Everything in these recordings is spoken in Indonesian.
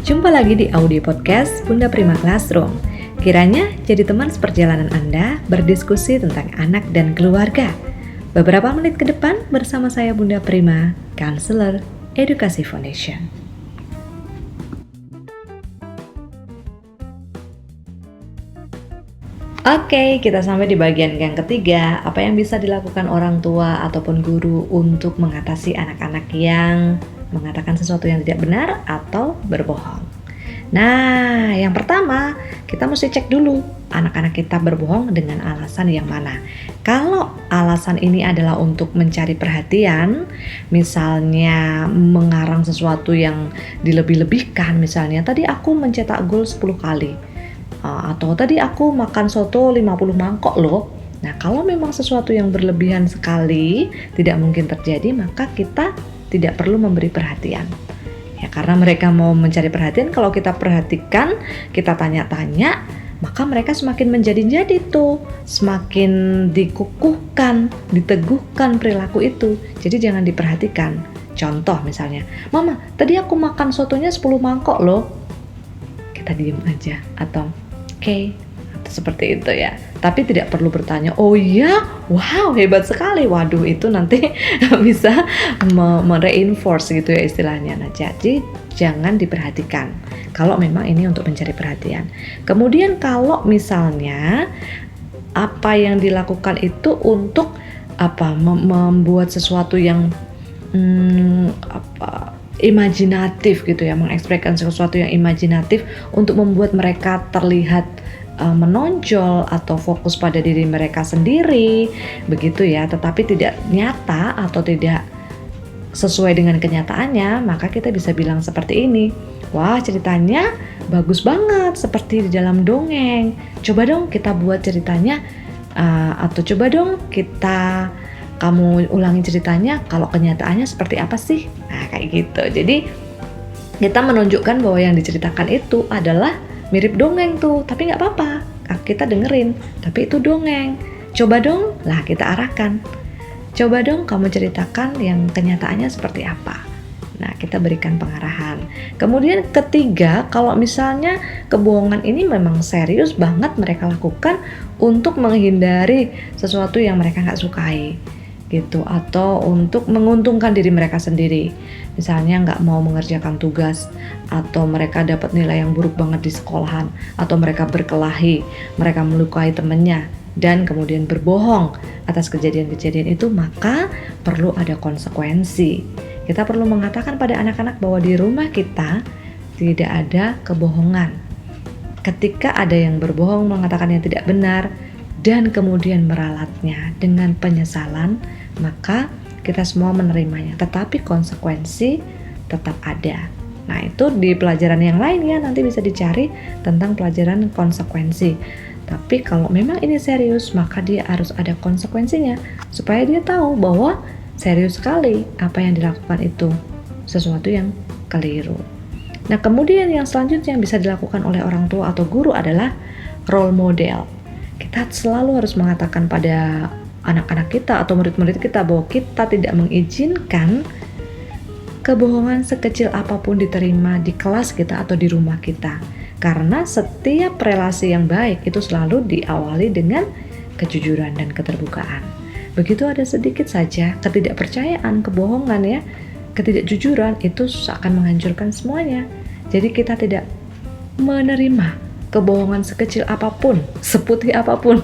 Jumpa lagi di audio podcast Bunda Prima Classroom. Kiranya jadi teman seperjalanan Anda berdiskusi tentang anak dan keluarga. Beberapa menit ke depan bersama saya Bunda Prima, Counselor Edukasi Foundation. Oke, kita sampai di bagian yang ketiga. Apa yang bisa dilakukan orang tua ataupun guru untuk mengatasi anak-anak yang mengatakan sesuatu yang tidak benar atau berbohong. Nah, yang pertama, kita mesti cek dulu anak-anak kita berbohong dengan alasan yang mana. Kalau alasan ini adalah untuk mencari perhatian, misalnya mengarang sesuatu yang dilebih-lebihkan, misalnya tadi aku mencetak gol 10 kali. Atau tadi aku makan soto 50 mangkok loh. Nah, kalau memang sesuatu yang berlebihan sekali tidak mungkin terjadi, maka kita tidak perlu memberi perhatian. Ya, karena mereka mau mencari perhatian, kalau kita perhatikan, kita tanya-tanya, maka mereka semakin menjadi-jadi tuh, semakin dikukuhkan, diteguhkan perilaku itu. Jadi jangan diperhatikan. Contoh misalnya, "Mama, tadi aku makan sotonya 10 mangkok loh." Kita diem aja atau oke, seperti itu ya. Tapi tidak perlu bertanya, "Oh iya, wow hebat sekali." Waduh, itu nanti bisa mereinforce gitu ya istilahnya. Nah, jadi jangan diperhatikan kalau memang ini untuk mencari perhatian. Kemudian kalau misalnya apa yang dilakukan itu untuk membuat sesuatu yang imajinatif gitu ya, mengekspresikan sesuatu yang imajinatif untuk membuat mereka terlihat menonjol atau fokus pada diri mereka sendiri begitu ya, tetapi tidak nyata atau tidak sesuai dengan kenyataannya, maka kita bisa bilang seperti ini, "Wah, ceritanya bagus banget seperti di dalam dongeng, coba dong kita buat ceritanya atau coba dong kamu ulangi ceritanya kalau kenyataannya seperti apa sih?" Nah, kayak gitu. Jadi kita menunjukkan bahwa yang diceritakan itu adalah mirip dongeng tuh, tapi nggak apa-apa, kita dengerin, tapi itu dongeng. Coba dong, lah kita arahkan. Coba dong kamu ceritakan yang kenyataannya seperti apa. Nah, kita berikan pengarahan. Kemudian ketiga, kalau misalnya kebohongan ini memang serius banget mereka lakukan untuk menghindari sesuatu yang mereka nggak sukai gitu, atau untuk menguntungkan diri mereka sendiri, misalnya nggak mau mengerjakan tugas, atau mereka dapat nilai yang buruk banget di sekolahan, atau mereka berkelahi, mereka melukai temannya, dan kemudian berbohong atas kejadian-kejadian itu, maka perlu ada konsekuensi. Kita perlu mengatakan pada anak-anak bahwa di rumah kita tidak ada kebohongan. Ketika ada yang berbohong, mengatakan yang tidak benar, dan kemudian meralatnya dengan penyesalan, maka kita semua menerimanya, tetapi konsekuensi tetap ada. Nah, itu di pelajaran yang lain ya, nanti bisa dicari tentang pelajaran konsekuensi. Tapi kalau memang ini serius, maka dia harus ada konsekuensinya, supaya dia tahu bahwa serius sekali apa yang dilakukan itu sesuatu yang keliru. Nah, kemudian yang selanjutnya yang bisa dilakukan oleh orang tua atau guru adalah role model. Kita selalu harus mengatakan pada anak-anak kita atau murid-murid kita bahwa kita tidak mengizinkan kebohongan sekecil apapun diterima di kelas kita atau di rumah kita. Karena setiap relasi yang baik itu selalu diawali dengan kejujuran dan keterbukaan. Begitu ada sedikit saja ketidakpercayaan, kebohongan ya, ketidakjujuran, itu akan menghancurkan semuanya. Jadi kita tidak menerima kebohongan sekecil apapun, seputih apapun.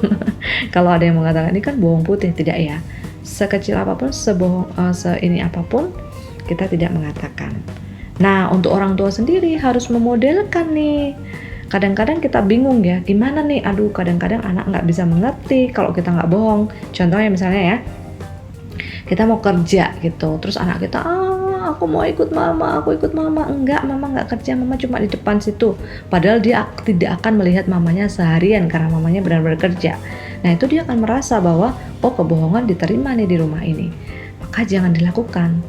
Kalau ada yang mengatakan ini kan bohong putih, tidak ya. Sekecil apapun, seini apapun, kita tidak mengatakan. Nah, untuk orang tua sendiri harus memodelkan nih. Kadang-kadang kita bingung ya, gimana nih? Aduh, kadang-kadang anak nggak bisa mengerti kalau kita nggak bohong. Contohnya misalnya ya, kita mau kerja gitu, terus anak kita, aku mau ikut mama, aku ikut mama. Enggak, mama nggak kerja, mama cuma di depan situ. Padahal dia tidak akan melihat mamanya seharian karena mamanya benar-benar kerja. Nah, itu dia akan merasa bahwa, oh, kebohongan diterima nih di rumah ini. Maka jangan dilakukan.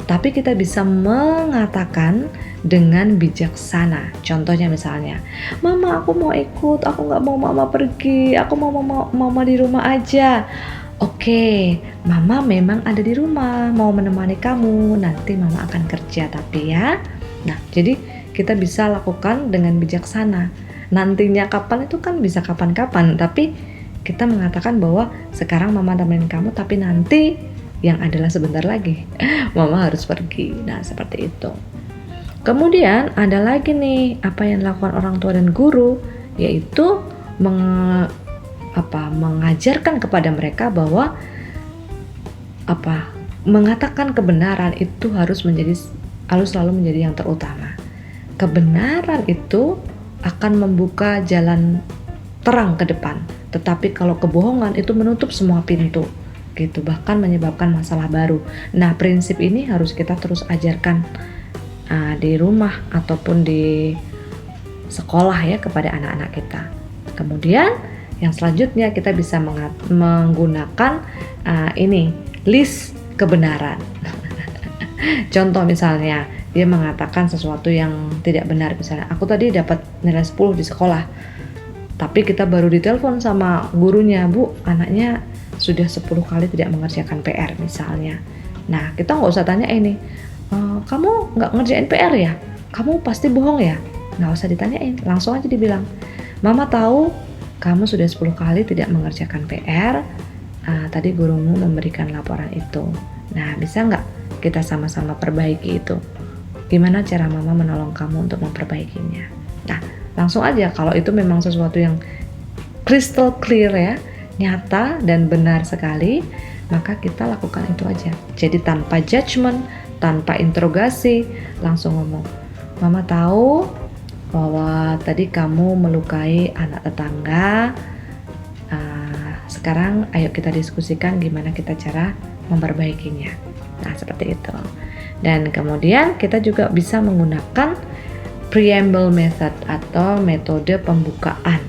Tapi kita bisa mengatakan dengan bijaksana. Contohnya misalnya, "Mama, aku mau ikut, aku nggak mau mama pergi, aku mau mama di rumah aja." "Oke, mama memang ada di rumah, mau menemani kamu, nanti mama akan kerja tapi ya." Nah, jadi kita bisa lakukan dengan bijaksana. Nantinya kapan itu kan bisa kapan-kapan, tapi kita mengatakan bahwa sekarang mama temenin kamu, tapi nanti yang adalah sebentar lagi mama harus pergi. Nah, seperti itu. Kemudian ada lagi nih apa yang dilakukan orang tua dan guru, yaitu mengajarkan kepada mereka bahwa mengatakan kebenaran itu harus selalu menjadi yang terutama. Kebenaran itu akan membuka jalan terang ke depan, tetapi kalau kebohongan itu menutup semua pintu gitu, bahkan menyebabkan masalah baru. Nah, prinsip ini harus kita terus ajarkan di rumah ataupun di sekolah ya kepada anak-anak kita. Kemudian yang selanjutnya kita bisa menggunakan list kebenaran. Contoh misalnya dia mengatakan sesuatu yang tidak benar, misalnya aku tadi dapat nilai 10 di sekolah, tapi kita baru ditelepon sama gurunya, Bu, anaknya sudah 10 kali tidak mengerjakan PR misalnya. Nah, kita nggak usah tanya ini, kamu nggak ngerjain PR ya? Kamu pasti bohong ya? Nggak usah ditanyain, langsung aja dibilang, Mama tahu kamu sudah 10 kali tidak mengerjakan PR, tadi gurumu memberikan laporan itu. Nah, bisa nggak kita sama-sama perbaiki itu? Gimana cara Mama menolong kamu untuk memperbaikinya? Nah, langsung aja, kalau itu memang sesuatu yang crystal clear ya, nyata dan benar sekali, maka kita lakukan itu aja. Jadi tanpa judgment, tanpa interogasi, langsung ngomong, Mama tahu bahwa tadi kamu melukai anak tetangga, sekarang ayo kita diskusikan gimana kita cara memperbaikinya. Nah, seperti itu. Dan kemudian kita juga bisa menggunakan preamble method atau metode pembukaan.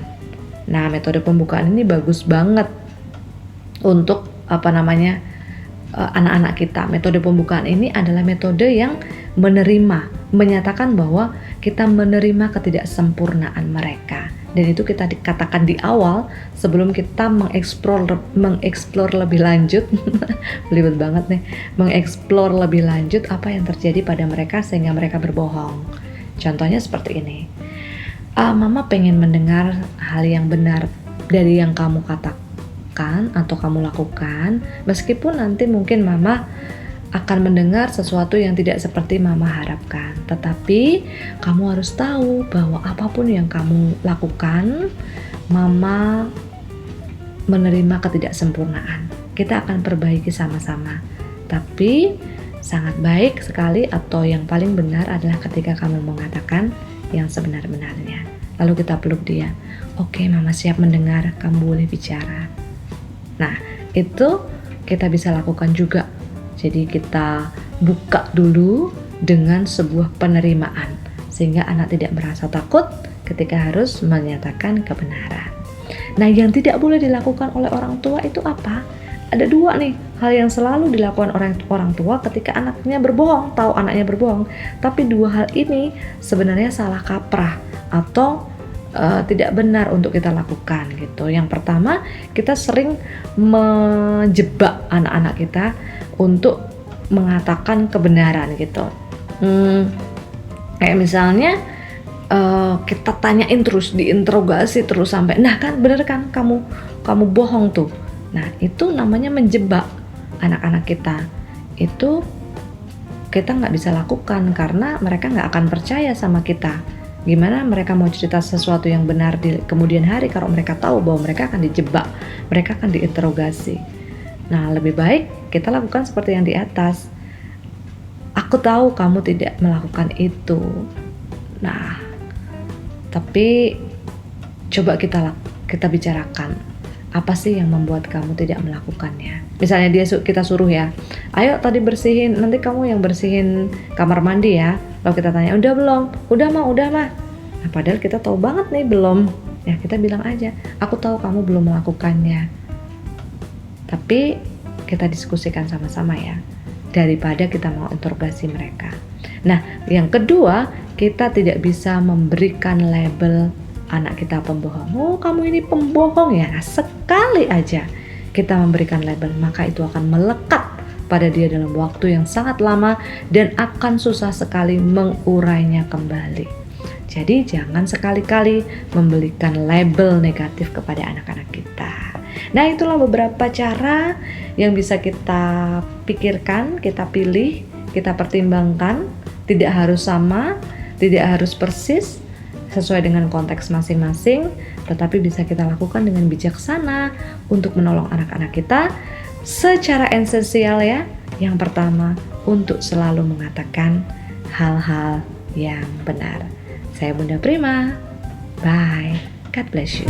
Nah, metode pembukaan ini bagus banget untuk anak-anak kita. Metode pembukaan ini adalah metode yang menyatakan bahwa kita menerima ketidaksempurnaan mereka. Dan itu kita dikatakan di awal sebelum kita mengeksplor lebih lanjut. Belibet banget nih. Mengeksplor lebih lanjut apa yang terjadi pada mereka sehingga mereka berbohong. Contohnya seperti ini. Mama pengen mendengar hal yang benar dari yang kamu katakan atau kamu lakukan, meskipun nanti mungkin Mama akan mendengar sesuatu yang tidak seperti Mama harapkan. Tetapi kamu harus tahu bahwa apapun yang kamu lakukan, Mama menerima ketidaksempurnaan. Kita akan perbaiki sama-sama. Tapi sangat baik sekali atau yang paling benar adalah ketika kamu mengatakan yang sebenar-benarnya. Lalu kita peluk dia. Oke, Mama siap mendengar, kamu boleh bicara. Nah, itu kita bisa lakukan juga. Jadi kita buka dulu dengan sebuah penerimaan sehingga anak tidak merasa takut ketika harus menyatakan kebenaran. Nah, yang tidak boleh dilakukan oleh orang tua itu apa? Ada dua nih hal yang selalu dilakukan orang tua ketika anaknya berbohong, tahu anaknya berbohong. Tapi dua hal ini sebenarnya salah kaprah atau tidak benar untuk kita lakukan gitu. Yang pertama, kita sering menjebak anak-anak kita untuk mengatakan kebenaran gitu. Kayak misalnya kita tanyain terus, diinterogasi terus sampai, nah kan bener kan kamu bohong tuh. Nah, itu namanya menjebak anak-anak kita. Itu kita nggak bisa lakukan karena mereka nggak akan percaya sama kita. Gimana mereka mau cerita sesuatu yang benar di kemudian hari kalau mereka tahu bahwa mereka akan dijebak, mereka akan diinterogasi. Nah, lebih baik kita lakukan seperti yang di atas. Aku tahu kamu tidak melakukan itu. Nah, tapi coba kita bicarakan. Apa sih yang membuat kamu tidak melakukannya? Misalnya kita suruh ya, ayo tadi bersihin, nanti kamu yang bersihin kamar mandi ya. Lalu kita tanya, udah belum? Udah mah. Nah, padahal kita tahu banget nih belum. Ya kita bilang aja, aku tahu kamu belum melakukannya. Tapi kita diskusikan sama-sama ya, daripada kita mau interogasi mereka. Nah, yang kedua, kita tidak bisa memberikan label anak kita pembohong. Oh, kamu ini pembohong ya. Sekali aja kita memberikan label, maka itu akan melekat kepada dia dalam waktu yang sangat lama dan akan susah sekali mengurainya kembali. Jadi jangan sekali-kali memberikan label negatif kepada anak-anak kita. Nah, itulah beberapa cara yang bisa kita pikirkan, kita pilih, kita pertimbangkan. Tidak harus sama, tidak harus persis, sesuai dengan konteks masing-masing, tetapi bisa kita lakukan dengan bijaksana untuk menolong anak-anak kita secara esensial ya. Yang pertama, untuk selalu mengatakan hal-hal yang benar. Saya Bunda Prima. Bye. God bless you.